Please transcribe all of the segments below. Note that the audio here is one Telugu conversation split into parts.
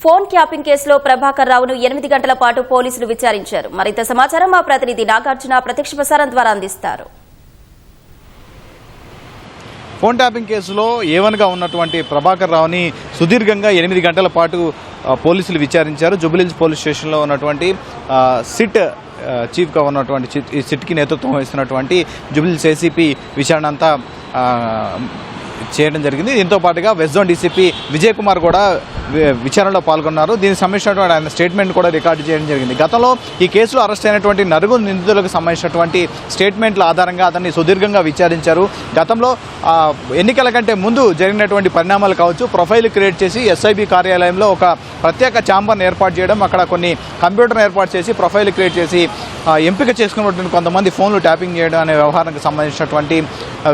ఫోన్ ట్యాపింగ్ కేసులో ప్రభాకర్ రావును 8 గంటల పాటు పోలీసులు విచారించారు. మరింత సమాచారం మా ప్రతినిధి నాగార్జున ప్రత్యక్ష ప్రసారం ద్వారా అందిస్తారు. ఫోన్ ట్యాపింగ్ కేసులో ఏవన్గా ఉన్నటువంటి ప్రభాకర్ రావుని సుదీర్ఘంగా 8 గంటల పాటు పోలీసులు విచారించారు. జూబ్లీహిల్స్ పోలీస్ స్టేషన్లో ఉన్నటువంటి సిట్ చీఫ్గా ఉన్నటువంటి ఈ సిట్కి నేతృత్వం వహిస్తున్నటువంటి జూబ్లీహిల్స్ ఏసీపీ విచారణ అంతా చేయడం జరిగింది. దీంతో పాటుగా west zone DCP Vijay Kumar కూడా విచారణలో పాల్గొన్నారు. దీనికి సంబంధించినటువంటి ఆయన స్టేట్మెంట్ కూడా రికార్డు చేయడం జరిగింది. గతంలో ఈ కేసులో అరెస్ట్ అయినటువంటి నలుగురు నిందితులకు సంబంధించినటువంటి స్టేట్మెంట్ల ఆధారంగా అతన్ని సుదీర్ఘంగా విచారించారు. గతంలో ఎన్నికల కంటే ముందు జరిగినటువంటి పరిణామాలు కావచ్చు, ప్రొఫైల్ క్రియేట్ చేసి ఎస్ఐబి కార్యాలయంలో ఒక ప్రత్యేక ఛాంబర్ను ఏర్పాటు చేయడం, అక్కడ కొన్ని కంప్యూటర్ను ఏర్పాటు చేసి ప్రొఫైల్ క్రియేట్ చేసి ఎంపిక చేసుకున్నటువంటి కొంతమంది ఫోన్లు ట్యాపింగ్ చేయడం అనే వ్యవహారానికి సంబంధించినటువంటి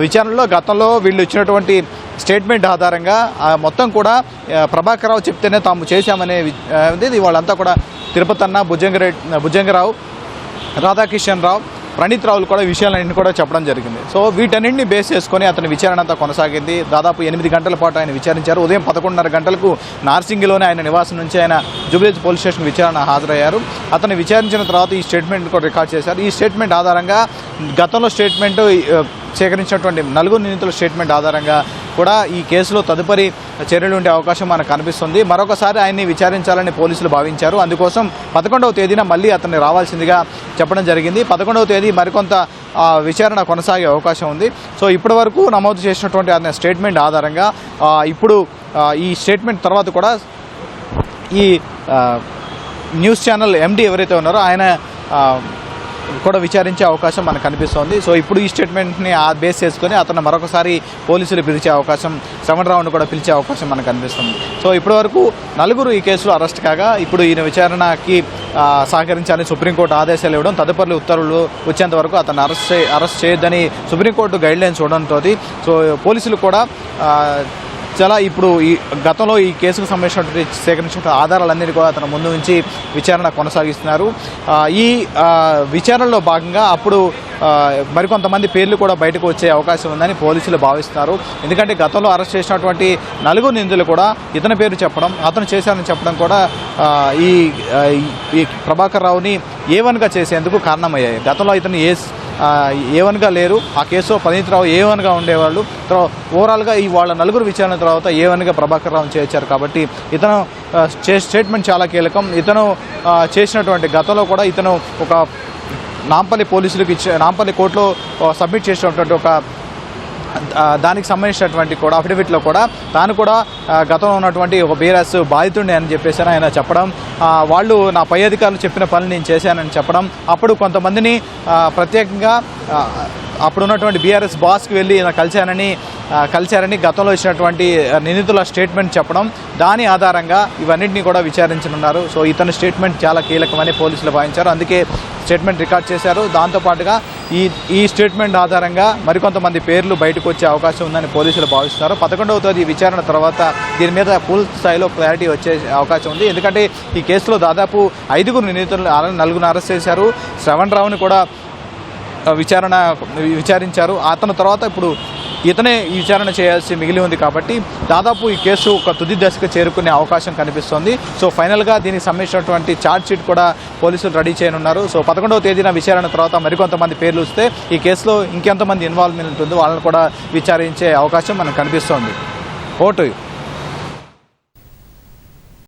విచారణలో గతంలో వీళ్ళు ఇచ్చినటువంటి స్టేట్మెంట్ ఆధారంగా మొత్తం కూడా ప్రభాకర్ రావు చెప్తేనే తాము చేశామనే వాళ్ళంతా కూడా తిరుపతి అన్న, భుజంగరావు, రాధాకిషన్ రావు, ప్రణీత్ రావులు కూడా విషయాలన్నింటినీ కూడా చెప్పడం జరిగింది. సో వీటన్నింటినీ బేస్ చేసుకొని అతని విచారణ అంతా కొనసాగింది. దాదాపు 8 గంటల పాటు ఆయన విచారించారు. ఉదయం 11:30 గంటలకు నార్సింగిలోనే ఆయన నివాసం నుంచి ఆయన జూబ్లీహిల్స్ పోలీస్ స్టేషన్ విచారణ హాజరయ్యారు. అతను విచారించిన తర్వాత ఈ స్టేట్మెంట్ కూడా రికార్డ్ చేశారు. ఈ స్టేట్మెంట్ ఆధారంగా గతంలో స్టేట్మెంట్ సేకరించినటువంటి నలుగురు నిందితుల స్టేట్మెంట్ ఆధారంగా కూడా ఈ కేసులో తదుపరి చర్యలు ఉండే అవకాశం మనకు కనిపిస్తుంది. మరొకసారి ఆయన్ని విచారించాలని పోలీసులు భావించారు. అందుకోసం 11వ తేదీన మళ్ళీ అతన్ని రావాల్సిందిగా చెప్పడం జరిగింది. 11వ తేదీ మరికొంత విచారణ కొనసాగే అవకాశం ఉంది. సో ఇప్పటి వరకు నమోదు చేసినటువంటి ఆయన స్టేట్మెంట్ ఆధారంగా ఇప్పుడు ఈ స్టేట్మెంట్ తర్వాత కూడా ఈ న్యూస్ ఛానల్ ఎండీ ఎవరైతే ఉన్నారో ఆయన కూడా విచారించే అవకాశం మనకు కనిపిస్తోంది. సో ఇప్పుడు ఈ స్టేట్మెంట్ని బేస్ చేసుకొని అతను మరొకసారి పోలీసులు పిలిచే అవకాశం, శ్రవణ్ రావును కూడా పిలిచే అవకాశం మనకు కనిపిస్తుంది. సో ఇప్పటి వరకు నలుగురు ఈ కేసులో అరెస్ట్ కాగా ఇప్పుడు ఈయన విచారణకి సహకరించాలని సుప్రీంకోర్టు ఆదేశాలు ఇవ్వడం, తదుపరి ఉత్తర్వులు వచ్చేంత వరకు అతను అరెస్ట్ చేయొద్దని సుప్రీంకోర్టు గైడ్లైన్స్ ఇవ్వడంతో సో పోలీసులు కూడా చాలా ఇప్పుడు ఈ గతంలో ఈ కేసుకు సంబంధించినటువంటి సేకరించిన ఆధారాలన్నిటి కూడా అతను ముందు నుంచి విచారణ కొనసాగిస్తున్నారు. ఈ విచారణలో భాగంగా అప్పుడు మరికొంతమంది పేర్లు కూడా బయటకు వచ్చే అవకాశం ఉందని పోలీసులు భావిస్తున్నారు. ఎందుకంటే గతంలో అరెస్ట్ చేసినటువంటి నలుగురు నిందితులు కూడా ఇతని పేరు చెప్పడం, అతను చేశారని చెప్పడం కూడా ఈ ప్రభాకర్ రావుని A1గా చేసేందుకు కారణమయ్యాయి. గతంలో ఇతను A1గా లేరు. ఆ కేసులో ప్రణీత్ రావు A1గా ఉండేవాళ్ళు. ఓవరాల్గా ఈ వాళ్ళ నలుగురు విచారణ తర్వాత A1గా ప్రభాకర్ రావును చేర్చారు. కాబట్టి ఇతను స్టేట్మెంట్ చాలా కీలకం. ఇతను చేసినటువంటి గతంలో కూడా ఇతను ఒక నాంపల్లి పోలీసులకు నాంపల్లి కోర్టులో సబ్మిట్ చేసినటువంటి ఒక దానికి సంబంధించినటువంటి కూడా అఫిడవిట్లో కూడా తాను కూడా గతంలో ఉన్నటువంటి ఒక బీఆర్ఎస్ బాధితుడిని అని చెప్పేసి ఆయన చెప్పడం, వాళ్ళు నా పై అధికారులు చెప్పిన పనులు నేను చేశానని చెప్పడం, అప్పుడు కొంతమందిని ప్రత్యేకంగా అప్పుడు ఉన్నటువంటి బీఆర్ఎస్ బాస్కి వెళ్ళి కలిశారని గతంలో ఇచ్చినటువంటి నిందితుల స్టేట్మెంట్ చెప్పడం, దాని ఆధారంగా ఇవన్నింటినీ కూడా విచారించనున్నారు. సో ఇతని స్టేట్మెంట్ చాలా కీలకమని పోలీసులు భావించారు. అందుకే స్టేట్మెంట్ రికార్డ్ చేశారు. దాంతోపాటుగా ఈ స్టేట్మెంట్ ఆధారంగా మరికొంతమంది పేర్లు బయటకు వచ్చే అవకాశం ఉందని పోలీసులు భావిస్తున్నారు. 11వ తేదీ విచారణ తర్వాత దీని మీద పూర్తి స్థాయిలో క్లారిటీ వచ్చే అవకాశం ఉంది. ఎందుకంటే ఈ కేసులో దాదాపు 5 నిందితులు, 4 అరెస్ట్ చేశారు. శ్రవణ్ రావుని కూడా విచారించారు. అతని తర్వాత ఇప్పుడు ఇతనే ఈ విచారణ చేయాల్సి మిగిలి ఉంది. కాబట్టి దాదాపు ఈ కేసు ఒక తుది దశకు చేరుకునే అవకాశం కనిపిస్తోంది. సో ఫైనల్గా దీనికి సంబంధించినటువంటి ఛార్జ్ షీట్ కూడా పోలీసులు రెడీ చేయనున్నారు. సో 11వ తేదీన విచారణ తర్వాత మరికొంతమంది పేర్లు వస్తే ఈ కేసులో ఇంకెంతమంది ఇన్వాల్వ్మెంట్ ఉంటుందో వాళ్ళని కూడా విచారించే అవకాశం మనకు కనిపిస్తోంది. ఓటు